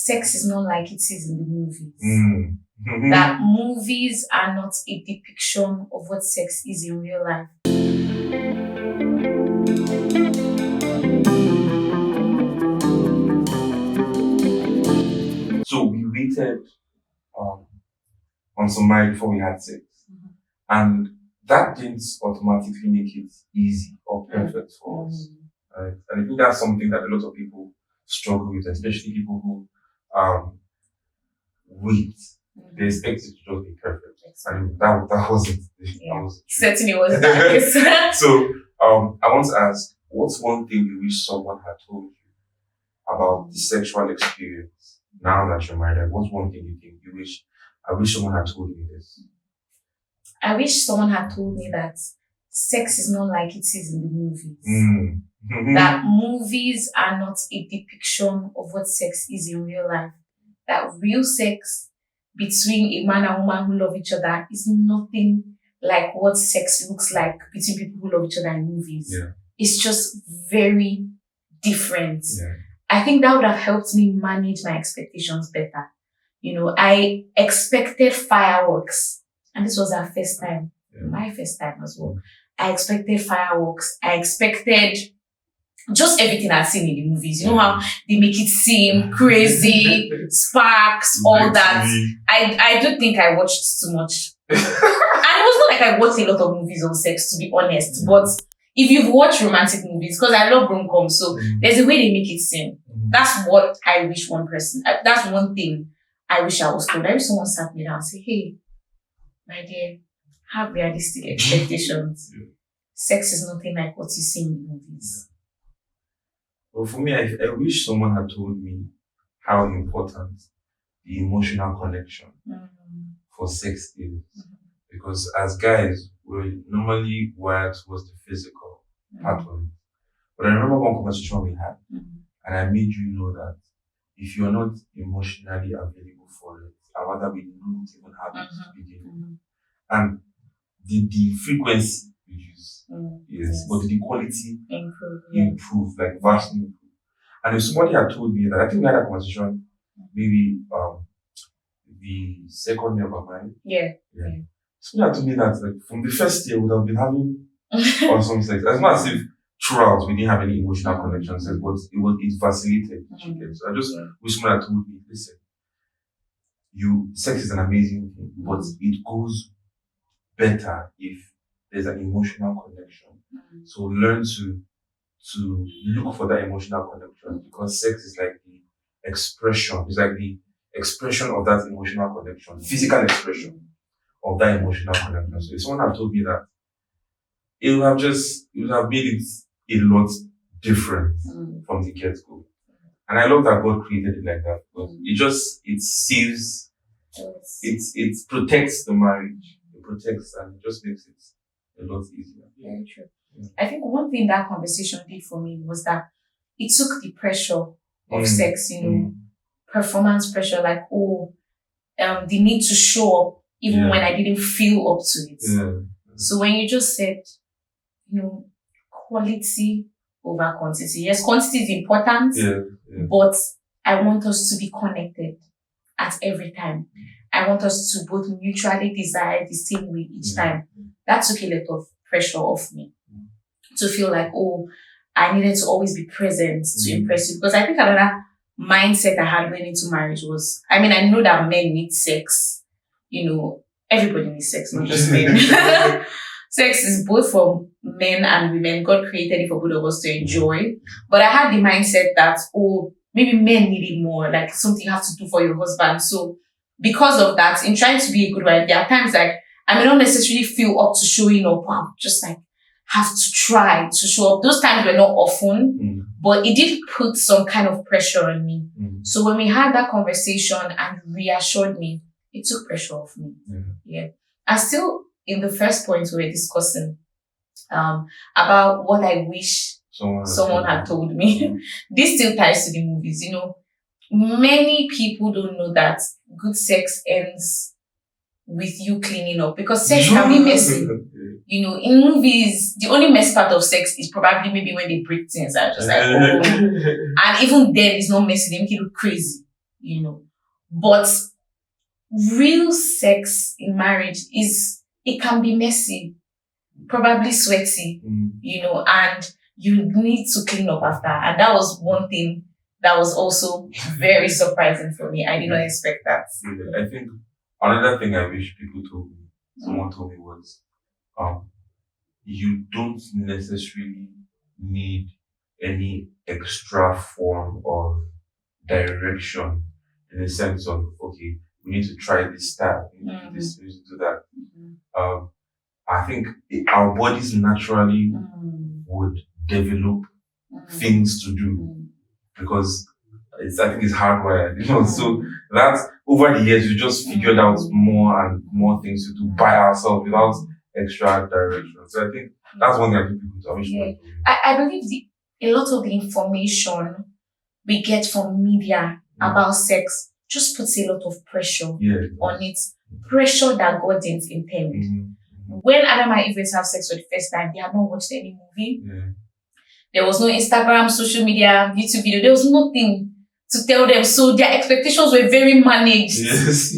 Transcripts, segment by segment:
sex is not like it is in the movies. That movies are not a depiction of what sex is in real life. So we waited on some marriage before we had sex. And that didn't automatically make it easy or perfect for us. Right? And I think that's something that a lot of people struggle with, especially people who wait. They expect it to just be perfect. And that wasn't. That wasn't certainly wasn't the case. So I want to ask, what's one thing you wish someone had told you about the sexual experience now that you're married? Like, what's one thing you think I wish someone had told me this? I wish someone had told me that sex is not like it is in the movies. That movies are not a depiction of what sex is in real life. That real sex between a man and woman who love each other is nothing like what sex looks like between people who love each other in movies. Yeah. It's just very different. Yeah. I think that would have helped me manage my expectations better. I expected fireworks, and this was our first time, my first time as well. I expected fireworks. I expected just everything I've seen in the movies. You know how they make it seem crazy, sparks, all that. I do think I watched too much. And it was not like I watched a lot of movies on sex, to be honest. But if you've watched romantic movies, because I love rom-coms, so there's a way they make it seem. That's what I wish that's one thing I wish I was told. I wish someone sat me down and said, hey, my dear, have realistic expectations. Sex is nothing like what you see in the movies. Well, for me, I wish someone had told me how important the emotional connection for sex is. Because as guys, we're normally wired towards the physical part of it. But I remember one conversation we had, and I made you know that if you're not emotionally available for it, I'd rather we don't even have it to begin with. And the frequency reduce, yes, but the quality improve, like vastly improve. And if somebody had told me that, I think we had a conversation, maybe the second year of our marriage. Yeah. Somebody had told me that, like, from the first year we would have been having awesome sex. It's not as if throughout we didn't have any emotional connections, but it vacillated. So I just wish somebody had told me, listen, sex is an amazing thing, but it goes better if there's an emotional connection. So learn to look for that emotional connection, because sex is like the expression. It's like the expression of that emotional connection, physical expression of that emotional connection. So if someone had told me that, it would have made it a lot different from the get-go. And I love that God created it like that, because it saves, it protects the marriage. It protects, and it just makes it a lot easier. Very true. I think one thing that conversation did for me was that it took the pressure of sex, performance pressure, like, the need to show up even when I didn't feel up to it. So when you just said, quality over quantity. Yes, quantity is important, but I want us to be connected at every time. I want us to both mutually desire the same way each time. That took a lot of pressure off me. To feel like, I needed to always be present to impress you. Because I think another mindset I had going into marriage was, I know that men need sex. Everybody needs sex, not just men. Sex is both for men and women. God created it for both of us to enjoy. But I had the mindset that, maybe men need it more, like something you have to do for your husband. So because of that, in trying to be a good wife, there are times like I may not necessarily feel up to showing up. I'm just like, have to try to show up. Those times were not often, but it did put some kind of pressure on me. So when we had that conversation and reassured me, it took pressure off me. And still, in the first point we were discussing about what I wish someone had told me. This still ties to the movies. Many people don't know that good sex ends with you cleaning up, because sex can be messy. In movies, the only messy part of sex is probably maybe when they break things. I'm just like, and even then it's not messy. They make it look crazy. But real sex in marriage it can be messy, probably sweaty, and you need to clean up after. And that was one thing that was also very surprising for me. I did not expect that. Yeah, I think another thing I wish someone told me was, you don't necessarily need any extra form of direction in the sense of, okay, we need to try this style, we need to do this, we need to do that. I think our bodies naturally would develop things to do because I think it's hardwired, So that's over the years we just figured out more and more things to do by ourselves without extra direction. So I think that's one thing I think people to wish more. I believe a lot of the information we get from media about sex just puts a lot of pressure on it. Pressure that God didn't intend. When Adam and Eve went to have sex for the first time, they had not watched any movie. There was no Instagram, social media, YouTube video. There was nothing to tell them. So their expectations were very managed. Yes.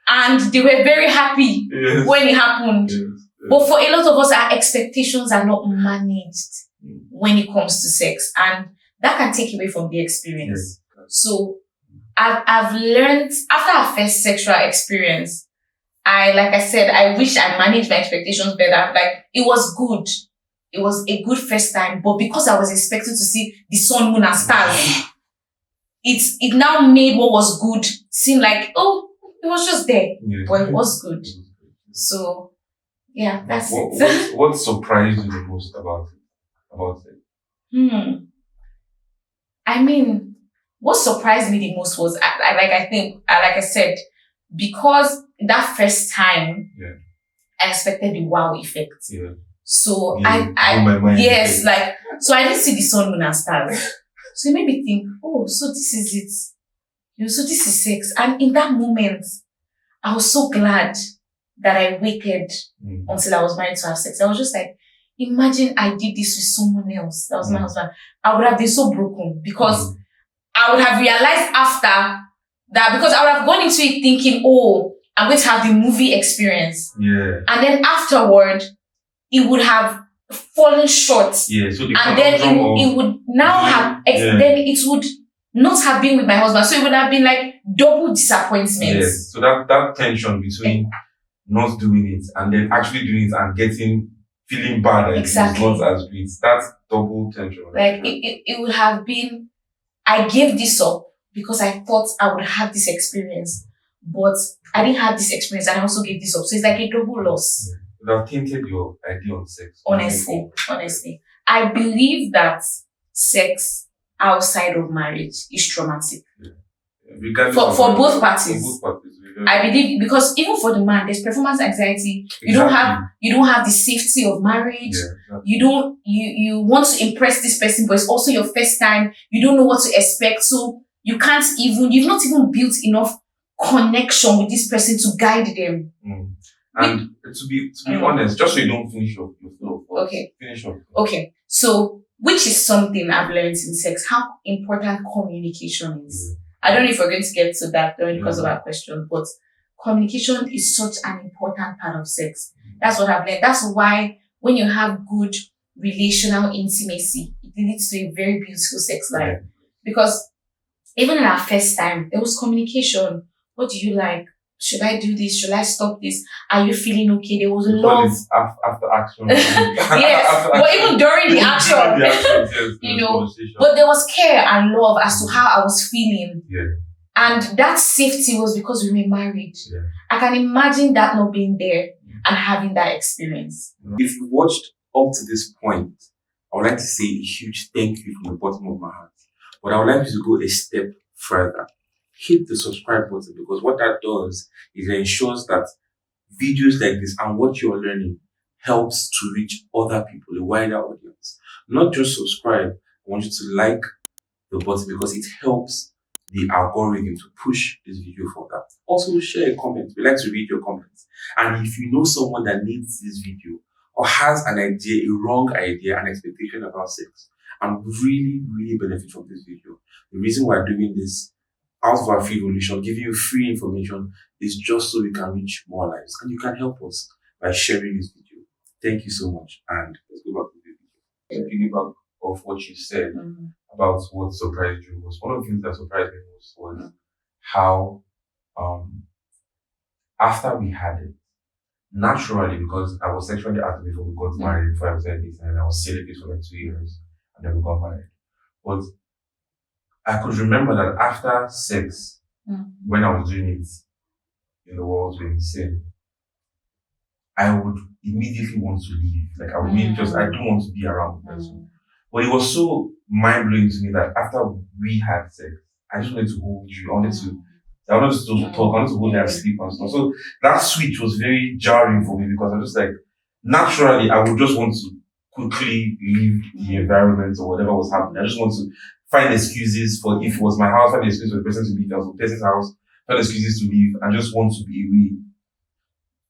And they were very happy when it happened. But for a lot of us, our expectations are not managed when it comes to sex. And that can take away from the experience. So I've learned after our first sexual experience, like I said, I wish I managed my expectations better. Like, it was good. It was a good first time, but because I was expected to see the sun, moon, and stars, it now made what was good seem like, oh, it was just there, but it was good. So, yeah, that's it. What surprised you the most about it? I mean, what surprised me the most was, like I said, because that first time, I expected the wow effect. So so I didn't see the sun, moon, and stars. So it made me think, oh, so this is it. So this is sex. And in that moment, I was so glad that I waited until I was married to have sex. I was just like, imagine I did this with someone else. That was my husband. I would have been so broken because I would have realized after that, because I would have gone into it thinking, oh, I'm going to have the movie experience. And then afterward, it would have fallen short. So the and then it would now have, then it would not have been with my husband. So it would have been like double disappointment. So that tension between not doing it and then actually doing it and feeling bad that it's not as great. That's double tension. Like it would have been, I gave this up because I thought I would have this experience, but I didn't have this experience and I also gave this up. So it's like a double loss. It would have tainted your idea on sex. Honestly. I believe that sex outside of marriage is traumatic. For both parties. I believe, because even for the man, there's performance anxiety. You don't have the safety of marriage. You want to impress this person, but it's also your first time. You don't know what to expect. So you've not even built enough connection with this person to guide them. And to be honest, just so you don't finish your flow. Finish up. Okay. So, which is something I've learned in sex, how important communication is. I don't know if we're going to get to that because of our question, but communication is such an important part of sex. That's what I've learned. That's why when you have good relational intimacy, it leads to a very beautiful sex life. Because even in our first time, there was communication. What do you like? Should I do this? Should I stop this? Are you feeling okay? There was love. After action. Yes, but even during the action, but there was care and love as to how I was feeling. And that safety was because we were married. I can imagine that not being there and having that experience. If you watched up to this point, I would like to say a huge thank you from the bottom of my heart. But I would like you to go a step further. Hit the subscribe button, because what that does is it ensures that videos like this and what you're learning helps to reach other people, a wider audience. Not just subscribe, I want you to like the button because it helps the algorithm to push this video further. Also share a comment. We like to read your comments. And if you know someone that needs this video or has an idea, a wrong idea, an expectation about sex, and really, really benefit from this video, the reason we're doing this out of our free volition, giving you free information is just so we can reach more lives. And you can help us by sharing this video. Thank you so much. And let's go back to the video. Piggyback of what you said about what surprised you was one of the things that surprised me most was how after we had it, naturally, because I was sexually active before we got married, before I was dating, and I was celibate for like 2 years, and then we got married. But I could remember that after sex, when I was doing it in the world with sin, I would immediately want to leave. Like I would I don't want to be around the person. But it was so mind blowing to me that after we had sex, I just wanted to hold you. I wanted to talk, I wanted to hold you and sleep and stuff. So that switch was very jarring for me because I was just like, naturally, I would just want to quickly leave the environment or whatever was happening. I just want to find excuses for, if it was my house, find excuses for the person to leave. If it was the person's house, find excuses to leave. I just want to be away.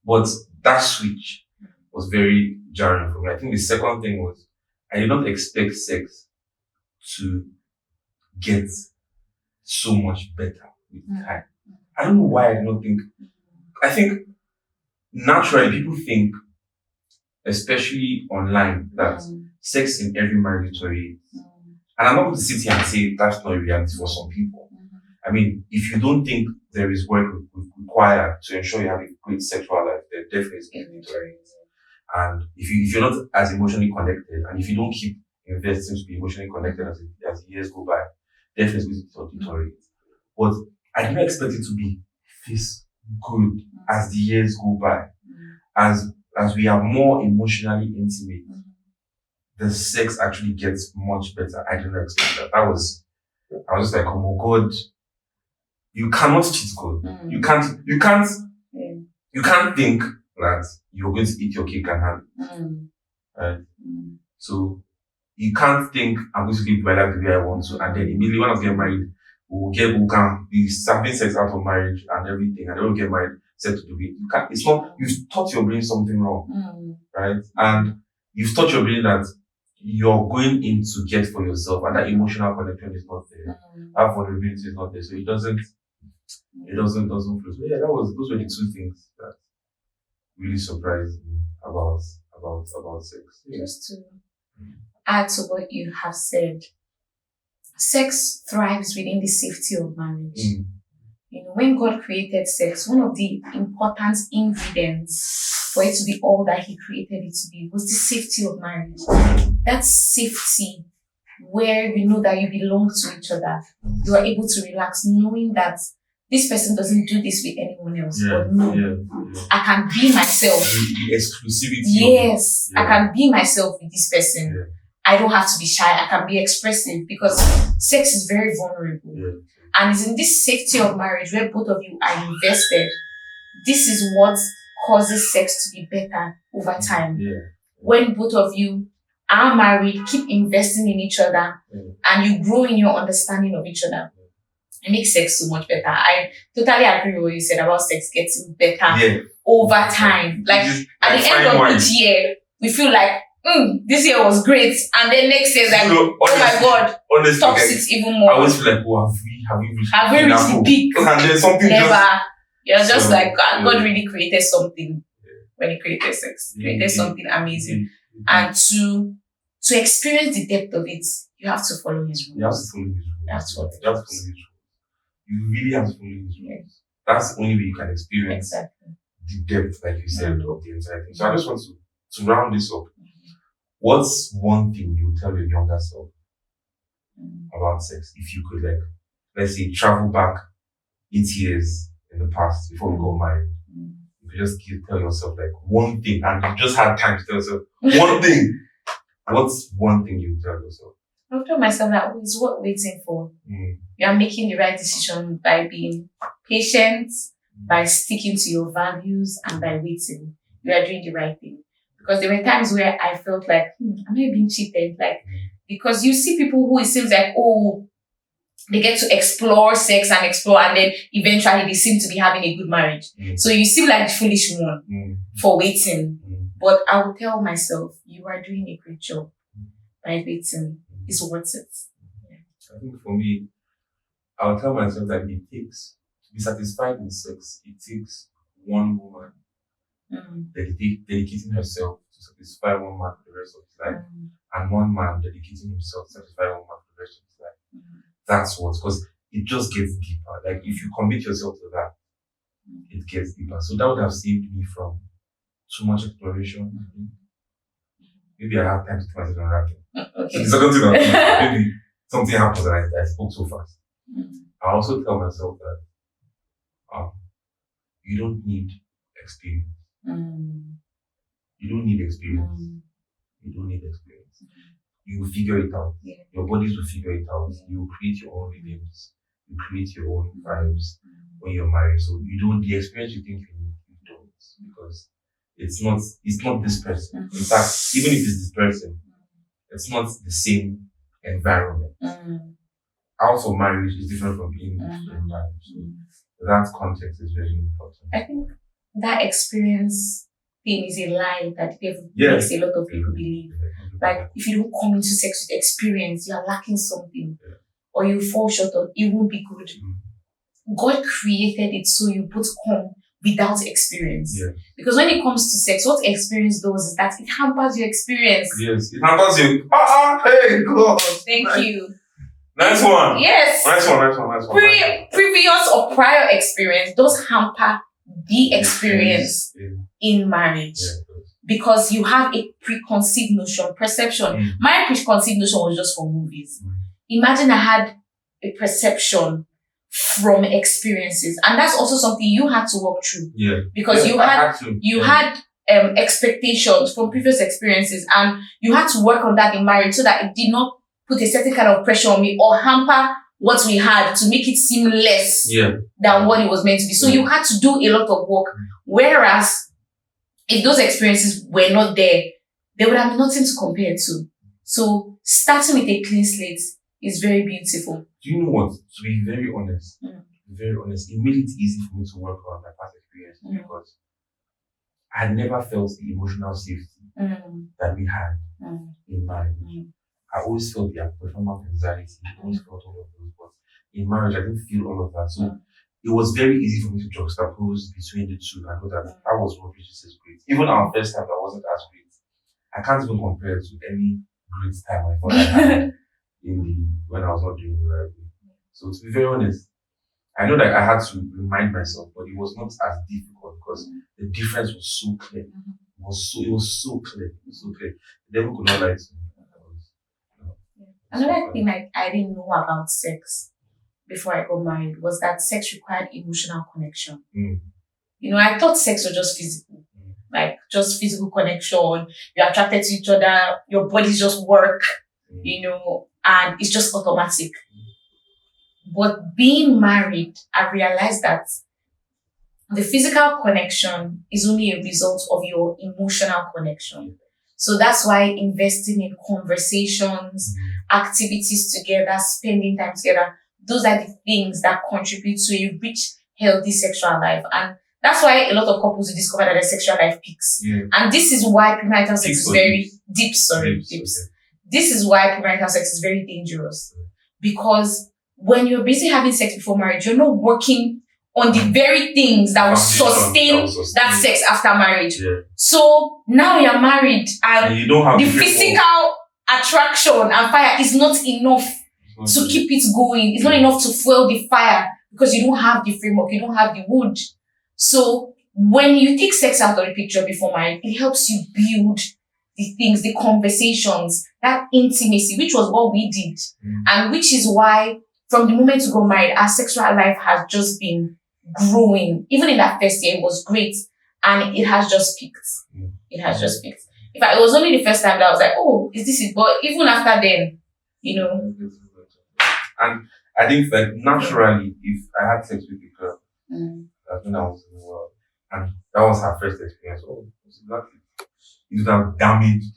But that switch was very jarring for me. I think the second thing was, I did not expect sex to get so much better with time. I don't know why I did not think. I think naturally people think, especially online, that sex in every marriage deteriorates. And I'm not going to sit here and say that's not a reality for some people. I mean, if you don't think there is work required to ensure you have a great sexual life, then definitely it's going to deteriorate. And if you're not as emotionally connected, and if you don't keep investing to be emotionally connected as the years go by, definitely it's going to deteriorate. But I didn't expect it to be this good as the years go by. As we are more emotionally intimate, the sex actually gets much better. I didn't expect that. I was just like, oh my God, you cannot cheat God. You can't think that you're going to eat your cake and have it. Right? So you can't think I'm going to live my life the way I want to, and then immediately when I get married, we can be having sex out of marriage and everything, and then we'll get married, set to do it. You can't, it's not, you've taught your brain something wrong. Right? And you've taught your brain that you're going in to get for yourself, and that emotional connection is not there. That vulnerability is not there. So it doesn't flow. So yeah, those were the two things that really surprised me about sex. Yeah. Just to add to what you have said, sex thrives within the safety of marriage. You know, when God created sex, one of the important ingredients for it to be all that He created it to be was the safety of marriage. That safety where you know that you belong to each other. You are able to relax knowing that this person doesn't do this with anyone else. But no, I can be myself. The exclusivity. Yes, I can be myself with this person. I don't have to be shy. I can be expressive because sex is very vulnerable. And it's in this safety of marriage where both of you are invested. This is what causes sex to be better over time. When both of you are married, keep investing in each other, and you grow in your understanding of each other. It makes sex so much better. I totally agree with what you said about sex getting better over time. Like at the end of each year, we feel like, this year was great, and then next year is like, oh my God, honestly, tops it even more. I always feel like, oh, have we reached the peak? And then something never. You're just like, God really created something when He created sex. Created something amazing. And to experience the depth of it, you have to follow His rules. You have to follow His rules. You really have to follow His rules. That's the only way you can experience the depth, like you said, of the entire thing. So I just want to round this up. What's one thing you would tell your younger self about sex if you could, like, let's say, travel back 8 years in the past before we got married? You could just tell yourself like one thing, and you just had time to tell yourself one thing. What's one thing you would tell yourself? I'll tell myself that it's worth waiting for. You are making the right decision by being patient, by sticking to your values, and by waiting. You are doing the right thing. Because there were times where I felt like, am I being cheated? Like, because you see people who it seems like, they get to explore sex and then eventually they seem to be having a good marriage. So you seem like the foolish one for waiting. But I will tell myself, you are doing a great job by waiting. It's worth it. I think for me, I'll tell myself that it takes to be satisfied in sex, it takes one woman dedicating herself to satisfy one man for the rest of his life, and one man dedicating himself to satisfy one man for the rest of his life. That's what, because it just gets deeper. Like if you commit yourself to that, it gets deeper. So that would have saved me from too much exploration. Maybe I have time to think about another thing. Okay. So the second thing, maybe something happens and I spoke so fast. I also tell myself that you don't need experience. You don't need experience. You don't need experience. You will figure it out. Yeah. Your bodies will figure it out. You will create your own rhythms. You create your own vibes when you're married. So you don't, the experience you think you need, you don't, because it's not this person. In fact, even if it's this person, it's not the same environment. Also, marriage is different from being in marriage. So that context is very important. I think that experience thing is a lie that makes a lot of people believe. Like, if you don't come into sex with experience, you're lacking something, or you fall short of, it won't be good. God created it so you both come without experience. Because when it comes to sex, what experience does is that it hampers your experience. Yes, it hampers you. Hey, God. Thank you. Nice one. Yes. Nice one. Previous or prior experience does hamper the experience in marriage. Because you have a preconceived notion, perception. My preconceived notion was just for movies. Imagine I had a perception from experiences, and that's also something you had to work through. Because you had expectations from previous experiences, and you had to work on that in marriage so that it did not put a certain kind of pressure on me or hamper what we had to make it seem less than what it was meant to be. So you had to do a lot of work. Whereas if those experiences were not there, there would have been nothing to compare to. So starting with a clean slate is very beautiful. Do you know what? To be very honest, it made it easy for me to work on my past experiences because I had never felt the emotional safety that we had in marriage. I always felt the performance anxiety. I always felt all of those, but in marriage, I didn't feel all of that. So it was very easy for me to juxtapose between the two. I know that was what just is great. Even our first time, that wasn't as great. I can't even compare it to any great time I thought I had when I was not doing the right way. So to be very honest, I know that I had to remind myself, but it was not as difficult because the difference was so clear. It was so clear. The devil could not lie to me. Another thing I didn't know about sex before I got married was that sex required emotional connection. You know, I thought sex was just physical, like just physical connection. You're attracted to each other, your bodies just work, you know, and it's just automatic. But being married, I realized that the physical connection is only a result of your emotional connection. So that's why investing in conversations, activities together, spending time together, those are the things that contribute to a rich, healthy sexual life. And that's why a lot of couples will discover that their sexual life peaks. And this is why premarital sex is very dips. This is why premarital sex is very dangerous. Because when you're busy having sex before marriage, you're not working on the very things that will sustain that sex after marriage. So now you're married and you don't have the physical attraction and fire is not enough to keep it going. It's not enough to fuel the fire because you don't have the framework, you don't have the wood. So when you take sex out of the picture before marriage, it helps you build the things, the conversations, that intimacy, which was what we did. And which is why from the moment we got married, our sexual life has just been growing. Even in that first year, it was great. And it has just peaked. It has just peaked. In fact, it was only the first time that I was like, oh, is this it? But even after then, you know. And I think that naturally, if I had sex with a girl, that's when I was in the world, and that was her first experience, it would have damaged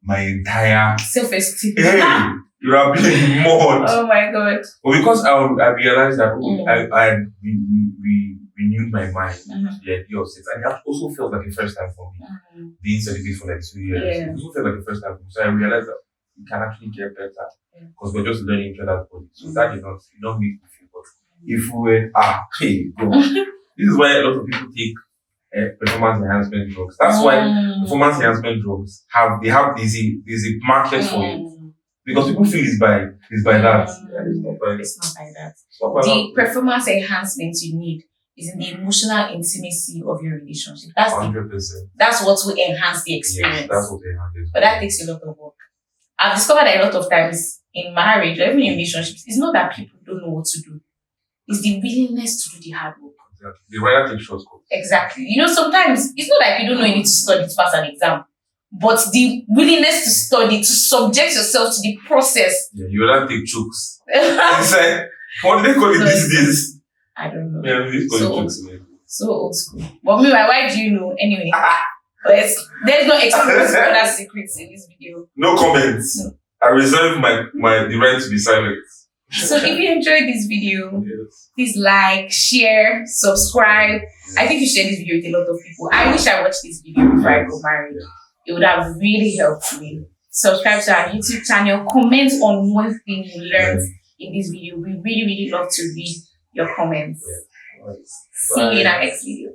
my entire self-esteem. You would have been more. Oh my God. But because I realized that I renewed my mind to the idea of sex, and it also felt like a first time for me. Being celibate for like 2 years, it also felt like a first time for me. So I realized that you can actually get better because we're just learning each other's body. So that did not make me feel If we were, hey, bro. This is why a lot of people take performance enhancement drugs. That's why performance enhancement drugs there's a market for it. Because people feel it's by that. It's not by that. The performance enhancement you need is in the emotional intimacy of your relationship. That's 100%. That's what will enhance the experience. Yes, that's what they enhance. But that takes a lot of work. I've discovered that a lot of times in marriage or even in relationships, it's not that people don't know what to do. It's the willingness to do the hard work. Exactly. They rather take shortcuts. Exactly. You know, sometimes it's not like you don't know you need to study to pass an exam, but the willingness to study, to subject yourself to the process. Yeah, you rather take chokes. It's like, what do they call it these days? I don't know. Yeah, they call it chokes. So old school. But meanwhile, why do you know? Anyway, there's no exposed other secrets in this video. No comments. No. I reserve the right to be silent. So if you enjoyed this video, please like, share, subscribe. I think you share this video with a lot of people. I wish I watched this video before I got married. It would have really helped me. Subscribe to our YouTube channel. Comment on one thing you learned in this video. We really, really love to read your comments. See you in our next video.